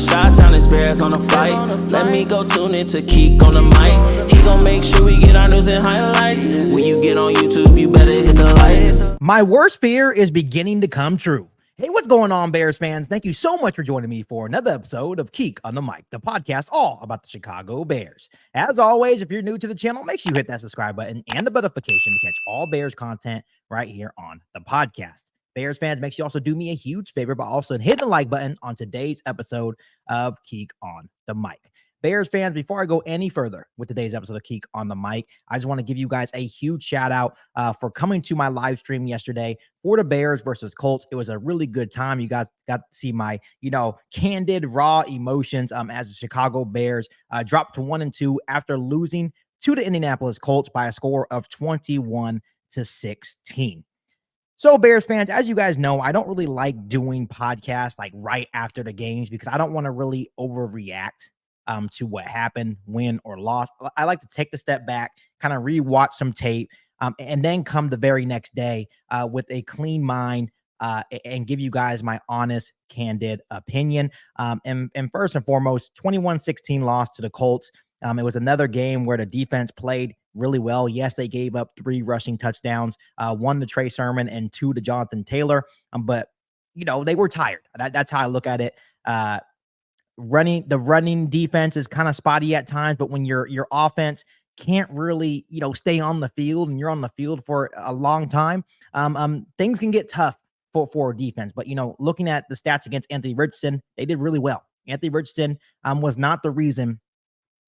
the Chi-Town experience on the flight. Let me go tune in to Keek on the mic. He gon' make sure we get our news and highlights. When you get on YouTube, you better hit the likes. My worst fear is beginning to come true. Hey, what's going on, Bears fans? Thank you so much for joining me for another episode of Keek on the Mic, the podcast all about the Chicago Bears. As always, if you're new to the channel, make sure you hit that subscribe button and the notification to catch all Bears content right here on the podcast. Bears fans, make sure you also do me a huge favor by also hitting the like button on today's episode of Keek on the Mic. Bears fans, before I go any further with today's episode of Keek on the Mic, I just want to give you guys a huge shout out for coming to my live stream yesterday for the Bears versus Colts. It was a really good time. You guys got to see my, candid, raw emotions as the Chicago Bears dropped to 1-2 after losing to the Indianapolis Colts by a score of 21-16. So Bears fans, as you guys know, I don't really like doing podcasts like right after the games because I don't want to really overreact to what happened, win or lost. I like to take the step back, kind of rewatch some tape, and then come the very next day with a clean mind and give you guys my honest, candid opinion. And first and foremost, 21-16 loss to the Colts. It was another game where the defense played really well. Yes, they gave up 3 rushing touchdowns, 1 to Trey Sermon and 2 to Jonathan Taylor. But, they were tired. That's how I look at it. The running defense is kind of spotty at times, but when your offense can't really, stay on the field and you're on the field for a long time, things can get tough for defense. But, looking at the stats against Anthony Richardson, they did really well. Anthony Richardson was not the reason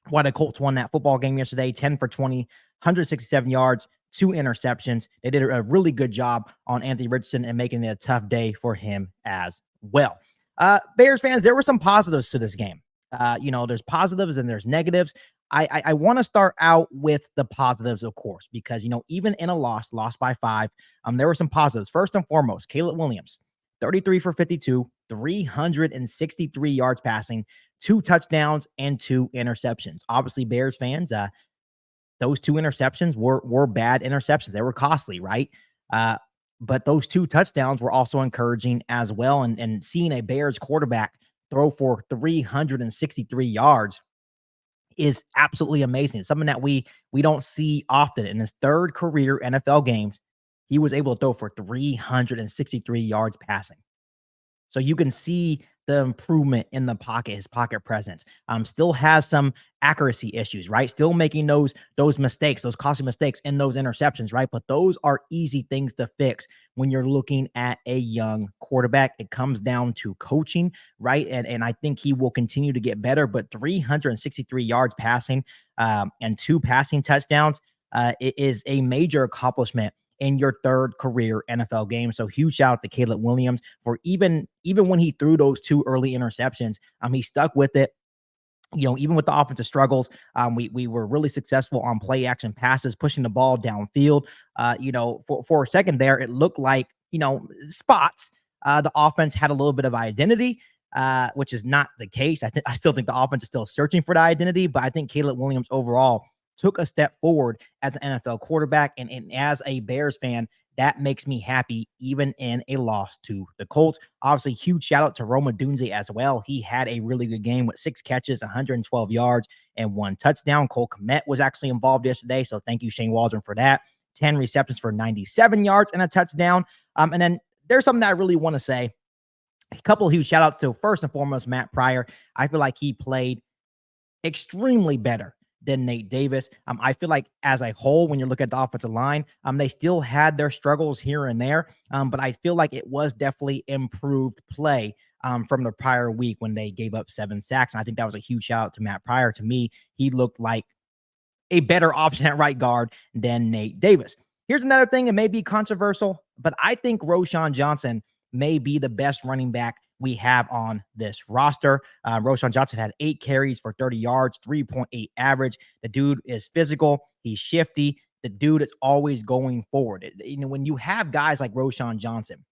why the Colts won that football game yesterday. 10 for 20, 167 yards, 2 interceptions. They did a really good job on Anthony Richardson and making it a tough day for him as well. Bears fans, there were some positives to this game. There's positives and there's negatives. I want to start out with the positives, of course, because, even in a loss by 5, there were some positives. First and foremost, Caleb Williams, 33 for 52, 363 yards passing, 2 touchdowns and 2 interceptions. Obviously, Bears fans, those 2 interceptions were bad interceptions. They were costly, right? But those 2 touchdowns were also encouraging as well. And seeing a Bears quarterback throw for 363 yards is absolutely amazing. It's something that we don't see often. In his 3rd career NFL games, he was able to throw for 363 yards passing. So you can see the improvement in the pocket, his pocket presence. Still has some accuracy issues, right? Still making those mistakes, those costly mistakes in those interceptions, right? But those are easy things to fix when you're looking at a young quarterback. It comes down to coaching, right? And I think he will continue to get better, but 363 yards passing and 2 passing touchdowns it is a major accomplishment in your 3rd career NFL game. So huge shout out to Caleb Williams for even when he threw those 2 early interceptions, he stuck with it. Even with the offensive struggles, we were really successful on play action passes, pushing the ball downfield. For a second there, it looked like, spots. The offense had a little bit of identity, which is not the case. I still think the offense is still searching for the identity, but I think Caleb Williams overall took a step forward as an NFL quarterback. And as a Bears fan, that makes me happy, even in a loss to the Colts. Obviously, huge shout out to Rome Odunze as well. He had a really good game with 6 catches, 112 yards, and 1 touchdown. Cole Kmet was actually involved yesterday, so thank you, Shane Waldron, for that. 10 receptions for 97 yards and a touchdown. And then there's something that I really want to say. A couple of huge shout outs to, first and foremost, Matt Pryor. I feel like he played extremely better than Nate Davis. I feel like as a whole, when you look at the offensive line, they still had their struggles here and there, but I feel like it was definitely improved play from the prior week when they gave up 7 sacks. And I think that was a huge shout out to Matt Pryor. To me, he looked like a better option at right guard than Nate Davis. Here's another thing, it may be controversial, but I think Roschon Johnson may be the best running back we have on this roster. Roschon Johnson had 8 carries for 30 yards, 3.8 average. The dude is physical. He's shifty. The dude is always going forward. When you have guys like Roschon Johnson,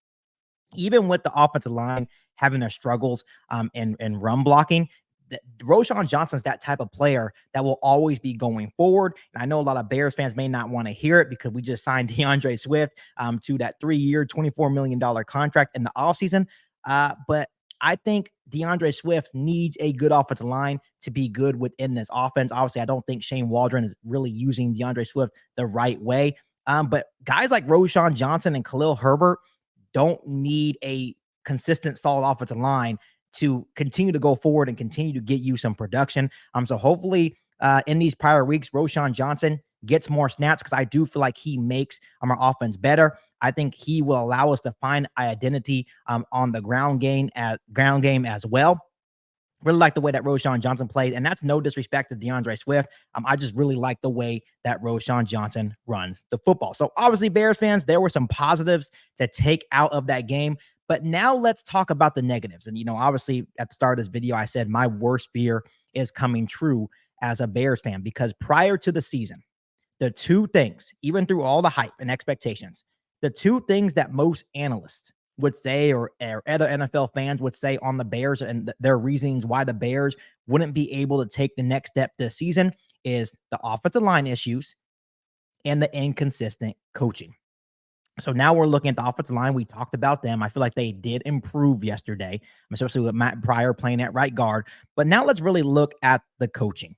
even with the offensive line having their struggles and run blocking, Roschon Johnson's that type of player that will always be going forward. And I know a lot of Bears fans may not want to hear it because we just signed DeAndre Swift to that 3-year, $24 million contract in the offseason. But I think DeAndre Swift needs a good offensive line to be good within this offense. Obviously, I don't think Shane Waldron is really using DeAndre Swift the right way. But guys like Roschon Johnson and Khalil Herbert don't need a consistent, solid offensive line to continue to go forward and continue to get you some production. So hopefully in these prior weeks, Roschon Johnson gets more snaps because I do feel like he makes our offense better. I think he will allow us to find identity on the ground game as well. Really like the way that Roschon Johnson played, and that's no disrespect to DeAndre Swift. I just really like the way that Roschon Johnson runs the football. So obviously, Bears fans, there were some positives to take out of that game. But now let's talk about the negatives. And, obviously at the start of this video, I said my worst fear is coming true as a Bears fan, because prior to the season, the two things, even through all the hype and expectations, the two things that most analysts would say or other NFL fans would say on the Bears and their reasonings why the Bears wouldn't be able to take the next step this season is the offensive line issues and the inconsistent coaching. So now we're looking at the offensive line. We talked about them. I feel like they did improve yesterday, especially with Matt Pryor playing at right guard. But now let's really look at the coaching.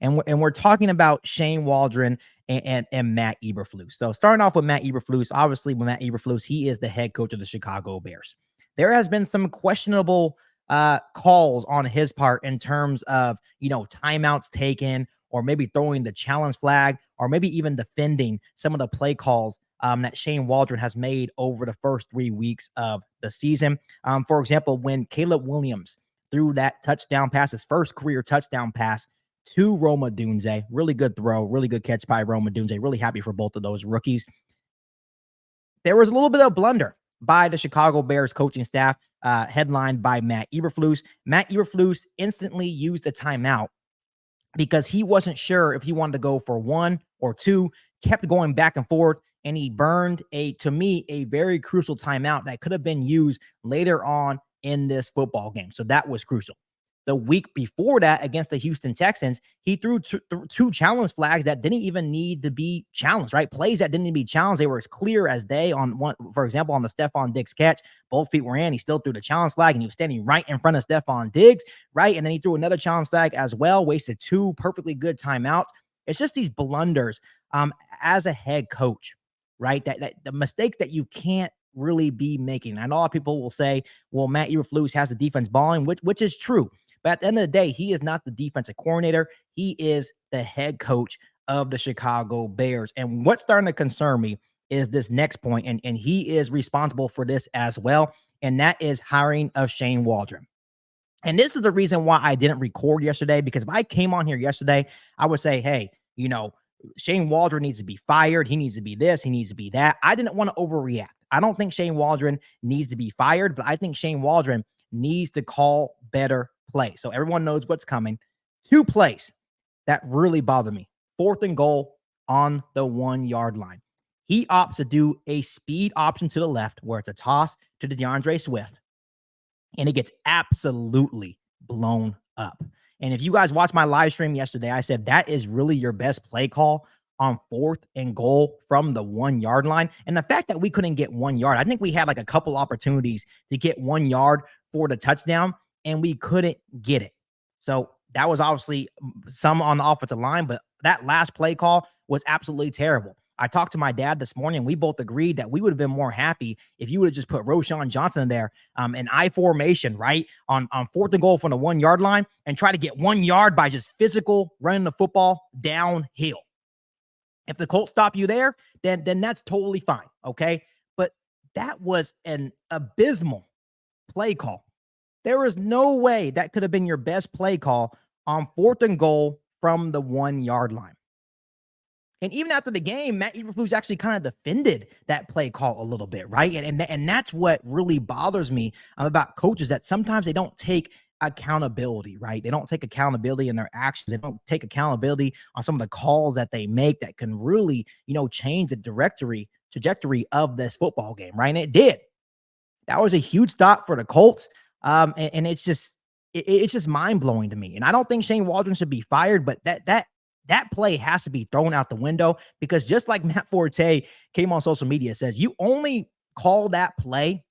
And we're talking about Shane Waldron and Matt Eberflus. So starting off with Matt Eberflus, obviously with Matt Eberflus, he is the head coach of the Chicago Bears. There has been some questionable calls on his part in terms of, timeouts taken, or maybe throwing the challenge flag, or maybe even defending some of the play calls that Shane Waldron has made over the first 3 weeks of the season. For example, when Caleb Williams threw that touchdown pass, his first career touchdown pass to Rome Odunze, really good throw, really good catch by Rome Odunze. Really happy for both of those rookies. There was a little bit of blunder by the Chicago Bears coaching staff, headlined by Matt Eberflus. Matt Eberflus instantly used a timeout because he wasn't sure if he wanted to go for one or two, kept going back and forth, and he burned to me, a very crucial timeout that could have been used later on in this football game. So that was crucial. The week before that, against the Houston Texans, he threw two challenge flags that didn't even need to be challenged, right? Plays that didn't need to be challenged. They were as clear as day on one. For example, on the Stephon Diggs catch, both feet were in. He still threw the challenge flag, and he was standing right in front of Stephon Diggs, right? And then he threw another challenge flag as well, wasted two perfectly good timeouts. It's just these blunders as a head coach, right? That the mistake that you can't really be making. I know a lot of people will say, well, Matt Eberflus has the defense balling, which is true. But at the end of the day, he is not the defensive coordinator. He is the head coach of the Chicago Bears. And what's starting to concern me is this next point, and he is responsible for this as well, and that is hiring of Shane Waldron. And this is the reason why I didn't record yesterday, because if I came on here yesterday, I would say, hey, Shane Waldron needs to be fired. He needs to be this. He needs to be that. I didn't want to overreact. I don't think Shane Waldron needs to be fired, but I think Shane Waldron needs to call better play. So everyone knows what's coming. Two plays that really bother me. 4th and goal on the 1-yard line. He opts to do a speed option to the left where it's a toss to the DeAndre Swift, and it gets absolutely blown up. And if you guys watched my live stream yesterday, I said that is really your best play call on 4th and goal from the 1-yard line. And the fact that we couldn't get 1 yard, I think we had like a couple opportunities to get 1 yard for the touchdown, and we couldn't get it. So that was obviously some on the offensive line, but that last play call was absolutely terrible. I talked to my dad this morning, and we both agreed that we would have been more happy if you would have just put Roschon Johnson in there, in I formation, right, on 4th and goal from the 1-yard line, and try to get 1 yard by just physical running the football downhill. If the Colts stop you there, then that's totally fine, okay? But that was an abysmal play call. There was no way that could have been your best play call on 4th and goal from the 1-yard line. And even after the game, Matt Eberflus actually kind of defended that play call a little bit, right? And that's what really bothers me about coaches, that sometimes they don't take accountability, right? They don't take accountability in their actions. They don't take accountability on some of the calls that they make that can really, change the trajectory of this football game, right? And it did. That was a huge stop for the Colts. And it's just mind-blowing to me. And I don't think Shane Waldron should be fired, but that play has to be thrown out the window, because just like Matt Forte came on social media, says you only call that play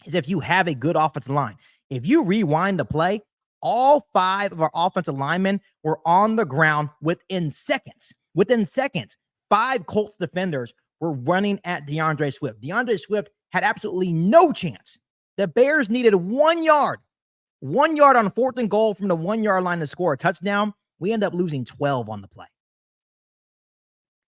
as if you have a good offensive line. If you rewind the play, all 5 of our offensive linemen were on the ground within seconds. Within seconds, 5 Colts defenders were running at DeAndre Swift. DeAndre Swift had absolutely no chance. The Bears needed 1 yard. 1 yard on 4th and goal from the 1 yard line to score a touchdown. We end up losing 12 on the play.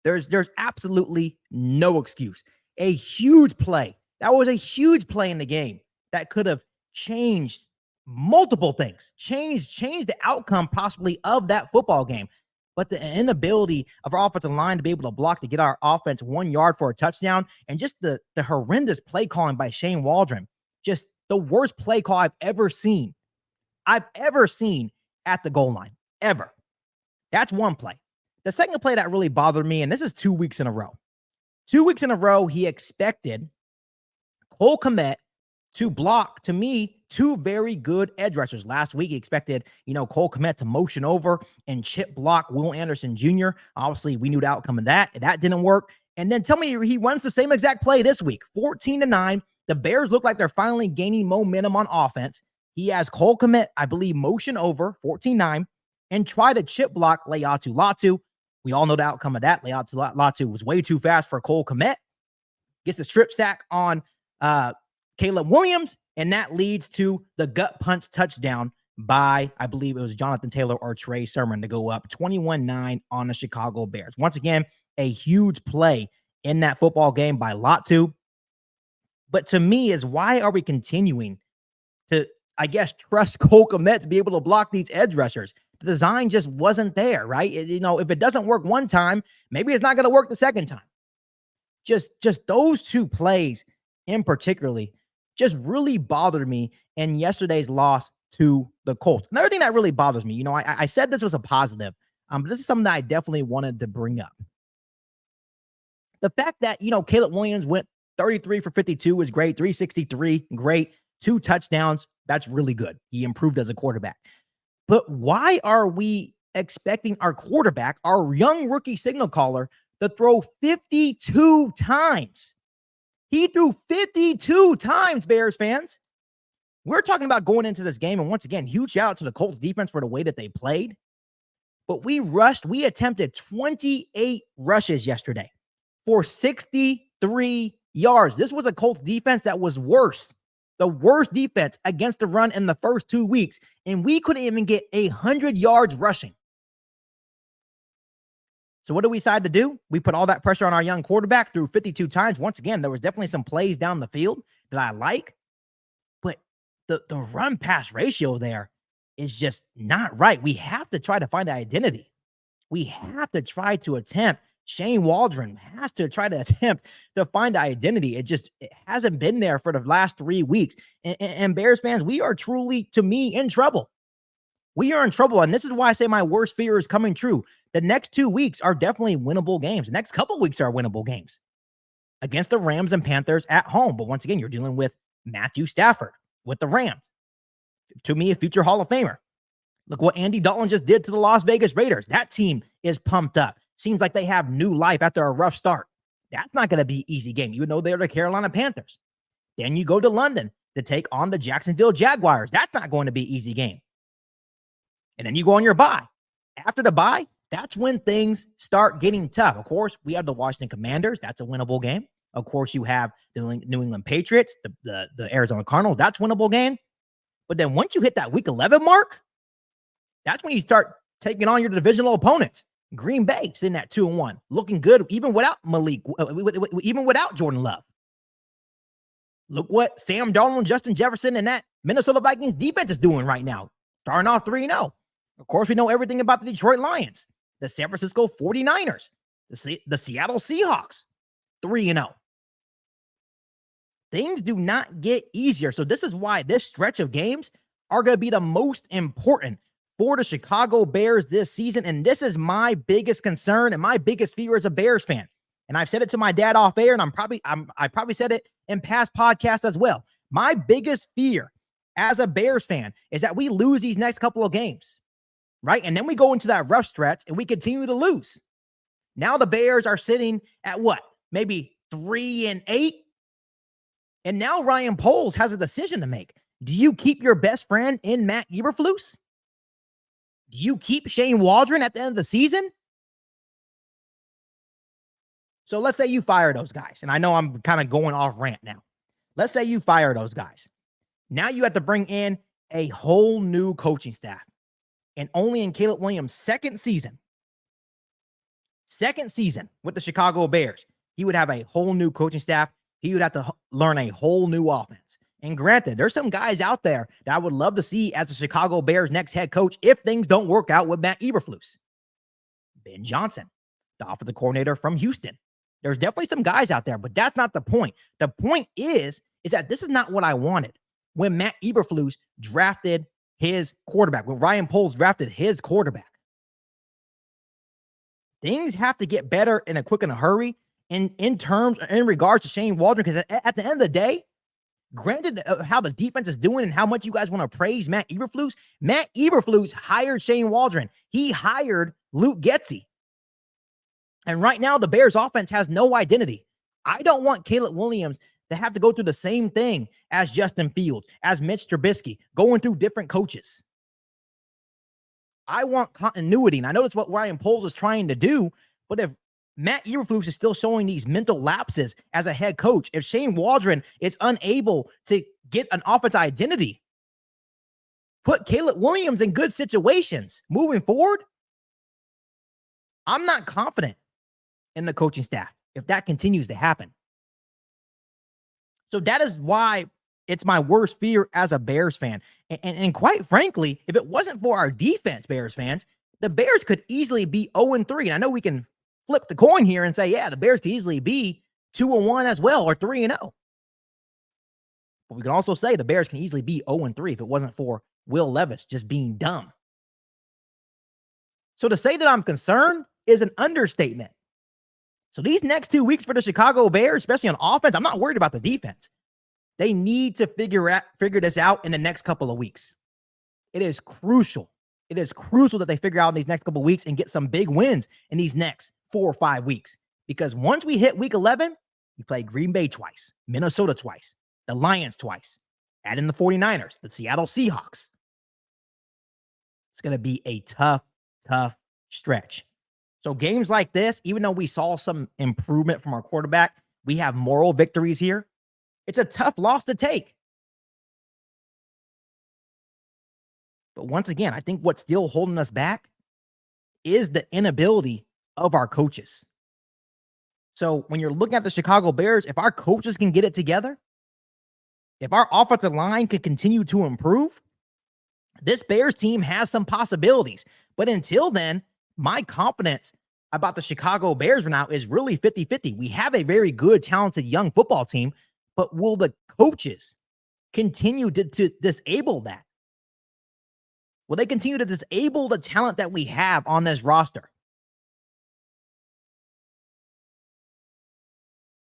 There's absolutely no excuse. A huge play. That was a huge play in the game that could have changed multiple things, changed the outcome possibly of that football game. But the inability of our offensive line to be able to block to get our offense 1 yard for a touchdown, and just the horrendous play calling by Shane Waldron, just the worst play call I've ever seen at the goal line, ever. That's one play. The second play that really bothered me, and this is 2 weeks in a row. 2 weeks in a row, he expected Cole Kmet to block, to me, 2 very good edge rushers. Last week, he expected, Cole Kmet to motion over and chip block Will Anderson Jr. Obviously, we knew the outcome of that. That didn't work. And then tell me he runs the same exact play this week, 14-9. The Bears look like they're finally gaining momentum on offense. He has Cole Kmet, I believe, motion over, 14-9, and try to chip block Leatu Latu. We all know the outcome of that. Leatu Latu was way too fast for Cole Kmet. Gets the strip sack on Caleb Williams, and that leads to the gut punch touchdown by, I believe it was Jonathan Taylor or Trey Sermon, to go up 21-9 on the Chicago Bears. Once again, a huge play in that football game by Latu. But to me is, why are we continuing to, I guess, trust Cole Kmet to be able to block these edge rushers? The design just wasn't there, right? If it doesn't work one time, maybe it's not going to work the second time. Just those 2 plays in particularly just really bothered me in yesterday's loss to the Colts. Another thing that really bothers me, I said this was a positive, but this is something that I definitely wanted to bring up. The fact that, Caleb Williams went 33 for 52 is great. 363, great. 2 touchdowns, that's really good. He improved as a quarterback. But why are we expecting our quarterback, our young rookie signal caller, to throw 52 times? He threw 52 times, Bears fans. We're talking about going into this game, and once again, huge shout out to the Colts defense for the way that they played. But we attempted 28 rushes yesterday for 63 yards. This was a Colts defense that was worse. The worst defense against the run in the first 2 weeks, and we couldn't even get 100 yards rushing. So what do we decide to do? We put all that pressure on our young quarterback through 52 times. Once again, there was definitely some plays down the field that I like, but the run-pass ratio there is just not right. We have to try to find an identity. We have to try to attempt. Shane Waldron has to try to attempt to find an identity. It hasn't been there for the last 3 weeks. And Bears fans, we are truly, to me, in trouble. We are in trouble, and this is why I say my worst fear is coming true. The next 2 weeks are definitely winnable games. The next couple weeks are winnable games against the Rams and Panthers at home. But once again, you're dealing with Matthew Stafford with the Rams. To me, a future Hall of Famer. Look what Andy Dalton just did to the Las Vegas Raiders. That team is pumped up. Seems like they have new life after a rough start. That's not going to be an easy game, even though they're the Carolina Panthers. Then you go to London to take on the Jacksonville Jaguars. That's not going to be an easy game. And then you go on your bye. After the bye, that's when things start getting tough. Of course, we have the Washington Commanders. That's a winnable game. Of course, you have the New England Patriots, the Arizona Cardinals. That's a winnable game. But then once you hit that week 11 mark, that's when you start taking on your divisional opponents. Green Bay sitting at 2-1, looking good even without even without Jordan Love. Look what Sam Darnold and Justin Jefferson and that Minnesota Vikings defense is doing right now. Starting off 3-0. Of course, we know everything about the Detroit Lions, the San Francisco 49ers, the Seattle Seahawks, 3-0. Things do not get easier. So this is why this stretch of games are going to be the most important for the Chicago Bears this season. And this is my biggest concern and my biggest fear as a Bears fan. And I've said it to my dad off air, and I probably said it in past podcasts as well. My biggest fear as a Bears fan is that we lose these next couple of games, right? And then we go into that rough stretch and we continue to lose. Now the Bears are sitting at what? Maybe 3-8. And now Ryan Poles has a decision to make. Do you keep your best friend in Matt Eberflus? Do you keep Shane Waldron at the end of the season? So let's say you fire those guys. And I know I'm kind of going off rant now. Let's say you fire those guys. Now you have to bring in a whole new coaching staff. And only in Caleb Williams' second season with the Chicago Bears, he would have a whole new coaching staff. He would have to learn a whole new offense. And granted, there's some guys out there that I would love to see as the Chicago Bears' next head coach if things don't work out with Matt Eberflus. Ben Johnson, the offensive coordinator from Houston. There's definitely some guys out there, but that's not the point. The point is that this is not what I wanted when Matt Eberflus drafted his quarterback, when Ryan Poles drafted his quarterback. Things have to get better in a quick and a hurry in regards to Shane Waldron, because at the end of the day, granted how the defense is doing and how much you guys want to praise Matt Eberflus hired Shane Waldron. He hired Luke Getsy. And right now, the Bears offense has no identity. I don't want Caleb Williams to have to go through the same thing as Justin Fields, as Mitch Trubisky, going through different coaches. I want continuity, and I know that's what Ryan Poles is trying to do, but if Matt Eberflus is still showing these mental lapses as a head coach, if Shane Waldron is unable to get an offensive identity, put Caleb Williams in good situations moving forward, I'm not confident in the coaching staff if that continues to happen. So that is why it's my worst fear as a Bears fan. And quite frankly, if it wasn't for our defense, Bears fans, the Bears could easily be 0-3. And I know we can flip the coin here and say, yeah, the Bears could easily be 2-1 as well, or 3-0. But we can also say the Bears can easily be 0-3 if it wasn't for Will Levis just being dumb. So to say that I'm concerned is an understatement. So these next 2 weeks for the Chicago Bears, especially on offense, I'm not worried about the defense. They need to figure this out in the next couple of weeks. It is crucial. It is crucial that they figure out in these next couple of weeks and get some big wins in these next 4 or 5 weeks. Because once we hit week 11, we play Green Bay twice, Minnesota twice, the Lions twice, add in the 49ers, the Seattle Seahawks. It's going to be a tough stretch. So games like this, even though we saw some improvement from our quarterback, we have moral victories here. It's a tough loss to take. But once again, I think what's still holding us back is the inability of our coaches. So when you're looking at the Chicago Bears, if our coaches can get it together, if our offensive line can continue to improve, this Bears team has some possibilities. But until then, my confidence about the Chicago Bears right now is really 50-50. We have a very good, talented young football team, but will the coaches continue to disable that? Will they continue to disable the talent that we have on this roster?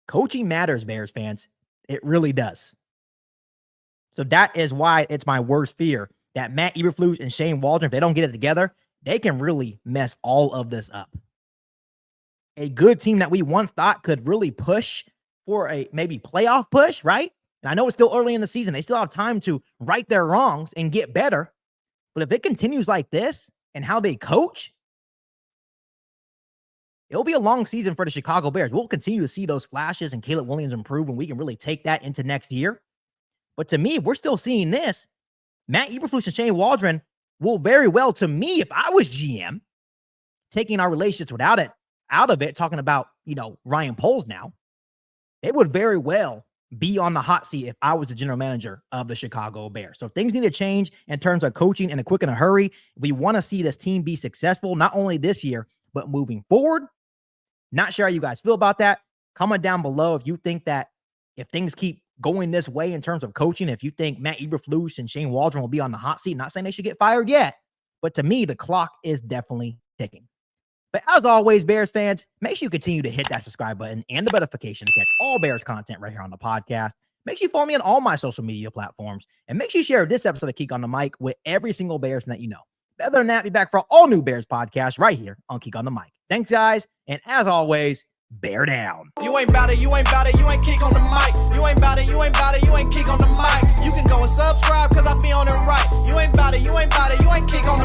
Coaching matters, Bears fans. It really does. So that is why it's my worst fear that Matt Eberflus and Shane Waldron, if they don't get it together, they can really mess all of this up. A good team that we once thought could really push for a maybe playoff push, right? And I know it's still early in the season. They still have time to right their wrongs and get better. But if it continues like this and how they coach, it'll be a long season for the Chicago Bears. We'll continue to see those flashes and Caleb Williams improve, and we can really take that into next year. But to me, if we're still seeing this, Matt Eberflus and Shane Waldron will very well, to me, if I was GM, taking our relationships out of it, talking about, Ryan Poles now, they would very well be on the hot seat if I was the general manager of the Chicago Bears. So things need to change in terms of coaching in a quick and a hurry. We want to see this team be successful, not only this year, but moving forward. Not sure how you guys feel about that. Comment down below if you think that if things keep going this way in terms of coaching, if you think Matt Eberflus and Shane Waldron will be on the hot seat. Not saying they should get fired yet, but to me, the clock is definitely ticking. But as always, Bears fans, make sure you continue to hit that subscribe button and the notification to catch all Bears content right here on the podcast. Make sure you follow me on all my social media platforms, and make sure you share this episode of Keek on the Mic with every single Bears fan that you know. Other than that, be back for all new Bears podcasts right here on Keek on the Mic. Thanks, guys, and as always, bear down. You ain't bout it, you ain't bout it, you ain't kick on the mic. You ain't bout it, you ain't bout it, you ain't kick on the mic. You can go and subscribe, cause I be on it right. You ain't bout it, you ain't bout it, you ain't kick on